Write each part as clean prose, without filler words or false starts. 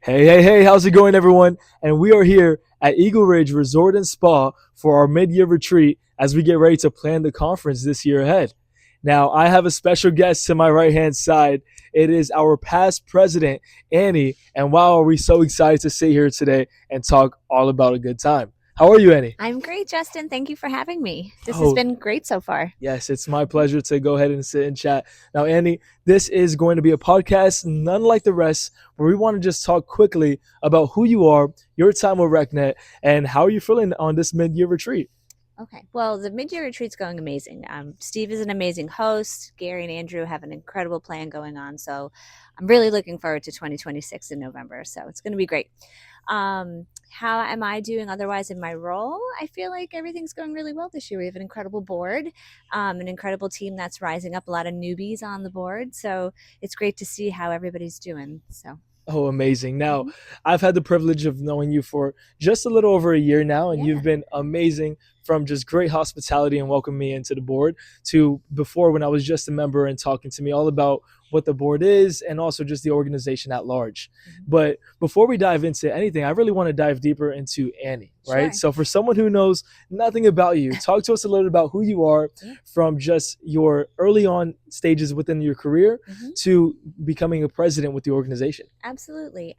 Hey, how's it going, everyone? And we are here at Eagle Ridge Resort and Spa for our mid year retreat as we get ready to plan the conference this year ahead. Now, I have a special guest to my right hand side. It is our past president, Annie. And wow, are we so excited to sit here today and talk all about a good time. How are you, Annie? I'm great, Justin. Thank you for having me. This has Oh, been great so far. yes, it's my pleasure to go ahead and sit and chat. Now, Andy, this is going to be a podcast, none like the rest, where we want to just talk quickly about who you are, your time with RecNet, and how you're feeling on this mid-year retreat. Okay. Well, the mid-year retreat's going amazing. Steve is an amazing host. Gary and Andrew have an incredible plan going on. So I'm really looking forward to 2026 in November. So it's going to be great. How am I doing otherwise in my role? I feel like everything's going really well this year. We have an incredible board, an incredible team that's rising up, a lot of newbies on the board. So it's great to see how everybody's doing. So. Oh, amazing. Now, Mhm. I've had the privilege of knowing you for just a little over a year now, and you've Yeah. been amazing from just great hospitality and welcoming me into the board to before when I was just a member and talking to me all about what the board is and also just the organization at large. Mhm. But before we dive into anything, I really want to dive deeper into Annie, right? Sure. So, for someone who knows nothing about you, talk to us a little about who you are Yeah. from just your early on stages within your career Mhm. to becoming a president with the organization. Absolutely.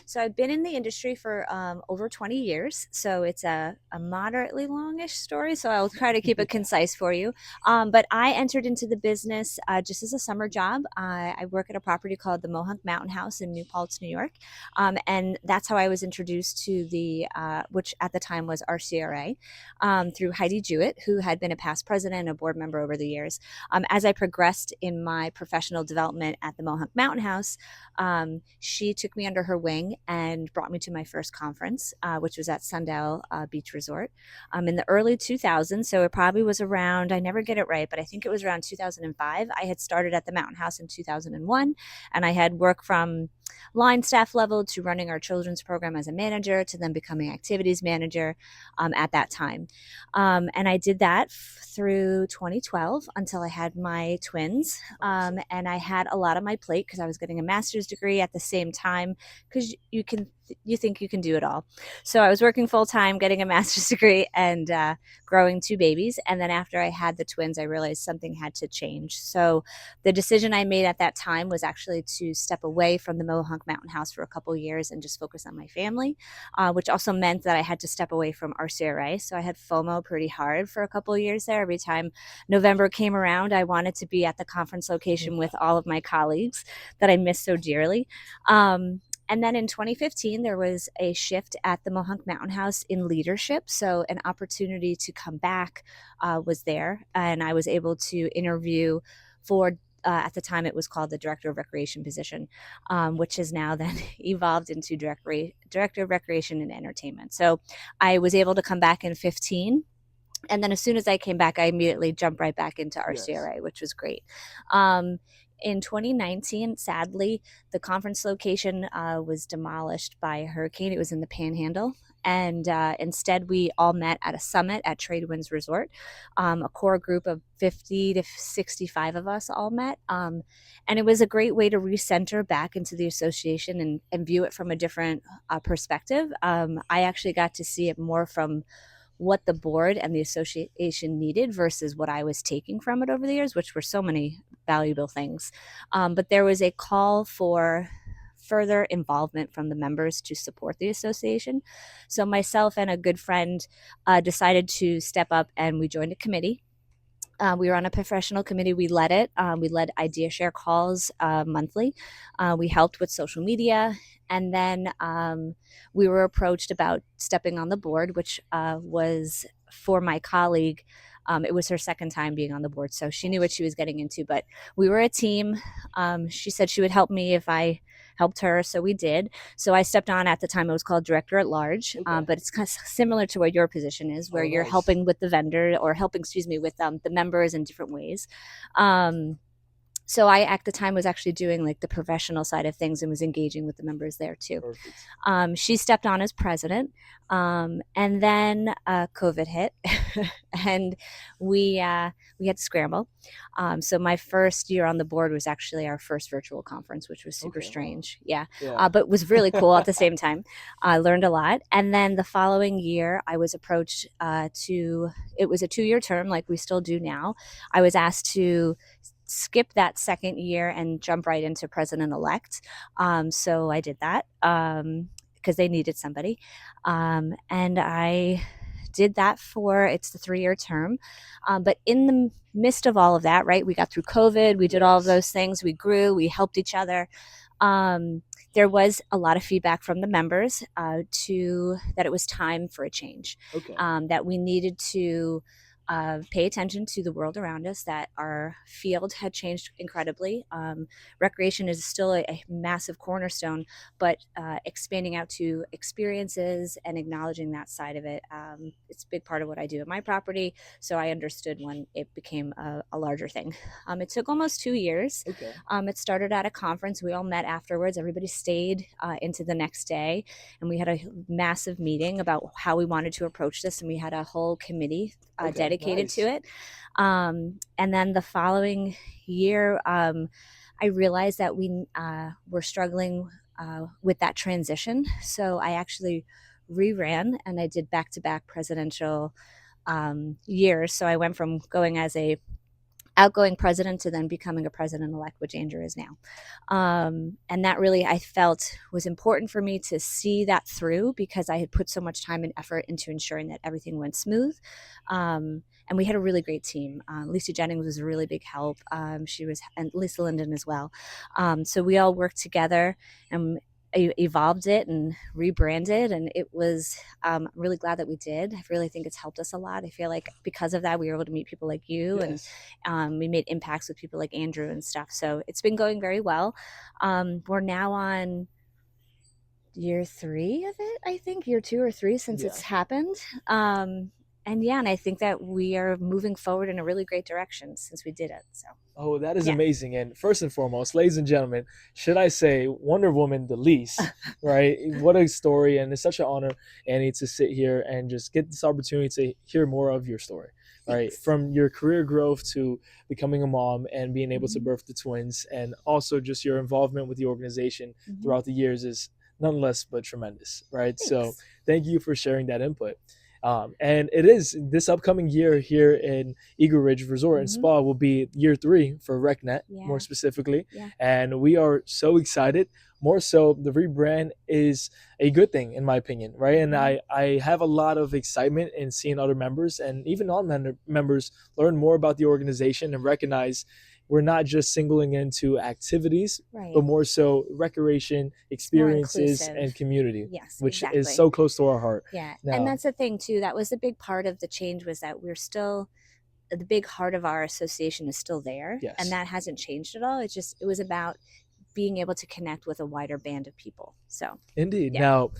So I've been in the industry for over 20 years. So it's a moderately longish story. So I'll try to keep it concise for you. But I entered into the business just as a summer job. I work at a property called the Mohonk Mountain House in New Paltz, New York. And that's how I was introduced to which at the time was RCRA, through Heidi Jewett, who had been a past president and a board member over the years. As I progressed in my professional development at the Mohonk Mountain House, she took me under her wing and brought me to my first conference, which was at Sundial Beach Resort in the early 2000s. So it probably was around, I never get it right, but I think it was around 2005. I had started at the Mountain House in 2001, and I had worked from line staff level to running our children's program as a manager to then becoming activities manager at that time. And I did that through 2012 until I had my twins. And I had a lot on my plate because I was getting a master's degree at the same time, because you think you can do it all. So I was working full time, getting a master's degree, and growing two babies. And then after I had the twins, I realized something had to change. So the decision I made at that time was actually to step away from the Mohonk Mountain House for a couple of years and just focus on my family, which also meant that I had to step away from RCRA. So I had FOMO pretty hard for a couple of years there. Every time November came around, I wanted to be at the conference location with all of my colleagues that I miss so dearly. And then in 2015, there was a shift at the Mohonk Mountain House in leadership. So an opportunity to come back was there. And I was able to interview for, at the time, it was called the Director of Recreation position, which has now then evolved into Director of Recreation and Entertainment. So I was able to come back in 15. And then as soon as I came back, I immediately jumped right back into RCRA, which was great. In 2019, sadly, the conference location was demolished by a hurricane. It was in the Panhandle. And instead, we all met at a summit at Tradewinds Resort. A core group of 50 to 65 of us all met. And it was a great way to recenter back into the association and view it from a different perspective. I actually got to see it more from what the board and the association needed versus what I was taking from it over the years, which were so many valuable things. But there was a call for further involvement from the members to support the association. So myself and a good friend decided to step up, and we joined a committee. We were on a professional committee. We led it. We led idea share calls monthly. We helped with social media. And then we were approached about stepping on the board, which was for my colleague. It was her second time being on the board, so she knew what she was getting into. But we were a team. She said she would help me if I helped her, so we did. So I stepped on. At the time, it was called Director at Large, but it's kind of similar to what your position is, where you're Nice. helping with the vendor or helping, with the members in different ways. So I at the time was actually doing like the professional side of things and was engaging with the members there too. Perfect. She stepped on as president, and then COVID hit, and we had to scramble. So my first year on the board was actually our first virtual conference, which was super strange. Wow. Yeah. But was really cool at the same time. I learned a lot. And then the following year, I was approached it was a 2-year term like we still do now. I was asked to skip that second year and jump right into president-elect. So I did that because they needed somebody. And I did that it's the 3-year term. But in the midst of all of that, right, we got through COVID, we did all of those things, we grew, we helped each other. There was a lot of feedback from the members that it was time for a change, that we needed to pay attention to the world around us, that our field had changed incredibly. Recreation is still a massive cornerstone, but expanding out to experiences and acknowledging that side of it, it's a big part of what I do at my property. So I understood when it became a larger thing. It took almost 2 years. It started at a conference. We all met afterwards. Everybody stayed into the next day, and we had a massive meeting about how we wanted to approach this, and we had a whole committee dedicated to it. And then the following year, I realized that we were struggling with that transition. So I actually re-ran, and I did back-to-back presidential years. So I went from going as a outgoing president to then becoming a president-elect, which Andrew is now. And that really, I felt, was important for me to see that through, because I had put so much time and effort into ensuring that everything went smooth. And we had a really great team. Lisa Jennings was a really big help. And Lisa Linden as well. So we all worked together and evolved it and rebranded, and it was I'm really glad that we did. I really think it's helped us a lot. I feel like because of that, we were able to meet people like you, and we made impacts with people like Andrew and stuff. So it's been going very well. We're now on year 3 of it, I think, year 2 or 3 since it's happened. And I think that we are moving forward in a really great direction since we did it. So. Oh, that is amazing. And first and foremost, ladies and gentlemen, should I say Wonder Woman the least, right? What a story. And it's such an honor, Annie, to sit here and just get this opportunity to hear more of your story, right? Thanks. From your career growth to becoming a mom and being able to birth the twins, and also just your involvement with the organization throughout the years is none less but tremendous, right? Thanks. So thank you for sharing that input. And it is this upcoming year here in Eagle Ridge Resort and Spa will be year 3 for REC Net, more specifically. And we are so excited. More so, the rebrand is a good thing, in my opinion, right? And I have a lot of excitement in seeing other members and even non-members learn more about the organization and recognize we're not just singling into activities, but more so recreation, experiences, and community, which is so close to our heart. And that's the thing too. That was a big part of the change, was that we're still, the big heart of our association is still there, and that hasn't changed at all. It was about being able to connect with a wider band of people. So indeed. Now,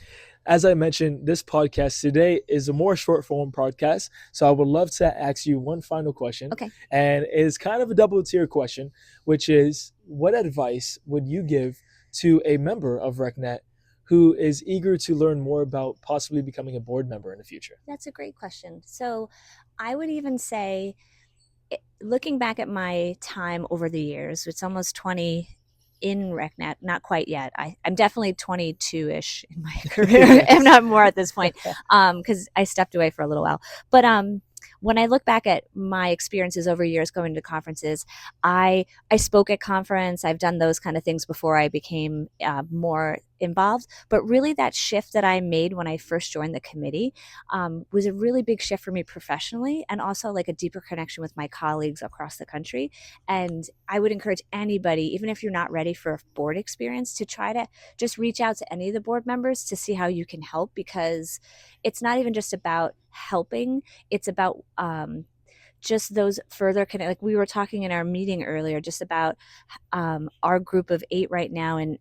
as I mentioned, this podcast today is a more short form podcast. So I would love to ask you one final question. And it's kind of a double tier question, which is, what advice would you give to a member of REC Net who is eager to learn more about possibly becoming a board member in the future? That's a great question. So I would even say, looking back at my time over the years, it's almost 20 in REC Net, not quite yet. I'm definitely 22-ish in my career, if not more at this point, because I stepped away for a little while. But when I look back at my experiences over years going to conferences, I spoke at conference. I've done those kind of things before I became more involved. But really, that shift that I made when I first joined the committee was a really big shift for me professionally, and also like a deeper connection with my colleagues across the country. And I would encourage anybody, even if you're not ready for a board experience, to try to just reach out to any of the board members to see how you can help, because it's not even just about helping. It's about just those further connect. Like we were talking in our meeting earlier, just about our group of 8 right now, and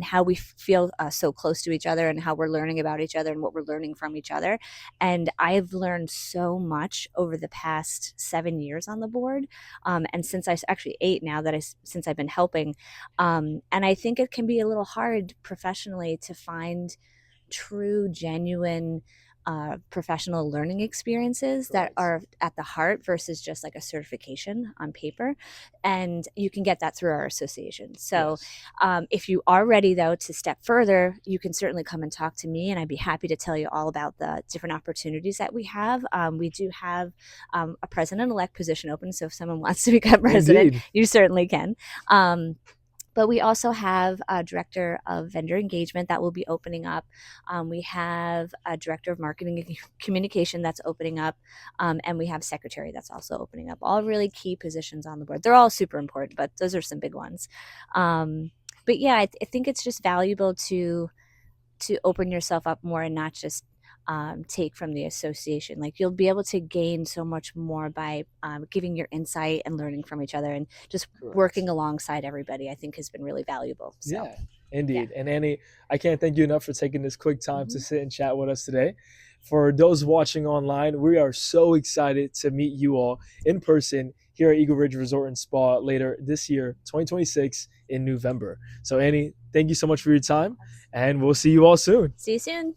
how we feel so close to each other, and how we're learning about each other and what we're learning from each other. And I've learned so much over the past 7 years on the board, and since I actually 8 now that since I've been helping, and I think it can be a little hard professionally to find true, genuine professional learning experiences that are at the heart versus just like a certification on paper. And you can get that through our association. So if you are ready, though, to step further, you can certainly come and talk to me, and I'd be happy to tell you all about the different opportunities that we have. We do have a president-elect position open, so if someone wants to become president, Indeed. you certainly can. But we also have a director of vendor engagement that will be opening up. We have a director of marketing and communication that's opening up. And we have secretary that's also opening up. All really key positions on the board. They're all super important, but those are some big ones. But yeah, I think it's just valuable to open yourself up more and not just take from the association. Like you'll be able to gain so much more by giving your insight and learning from each other, and just working alongside everybody, I think has been really valuable. So. Yeah, indeed. And Annie, I can't thank you enough for taking this quick time to sit and chat with us today. For those watching online, we are so excited to meet you all in person here at Eagle Ridge Resort and Spa later this year, 2026, in November. So Annie, thank you so much for your time, and we'll see you all soon. See you soon.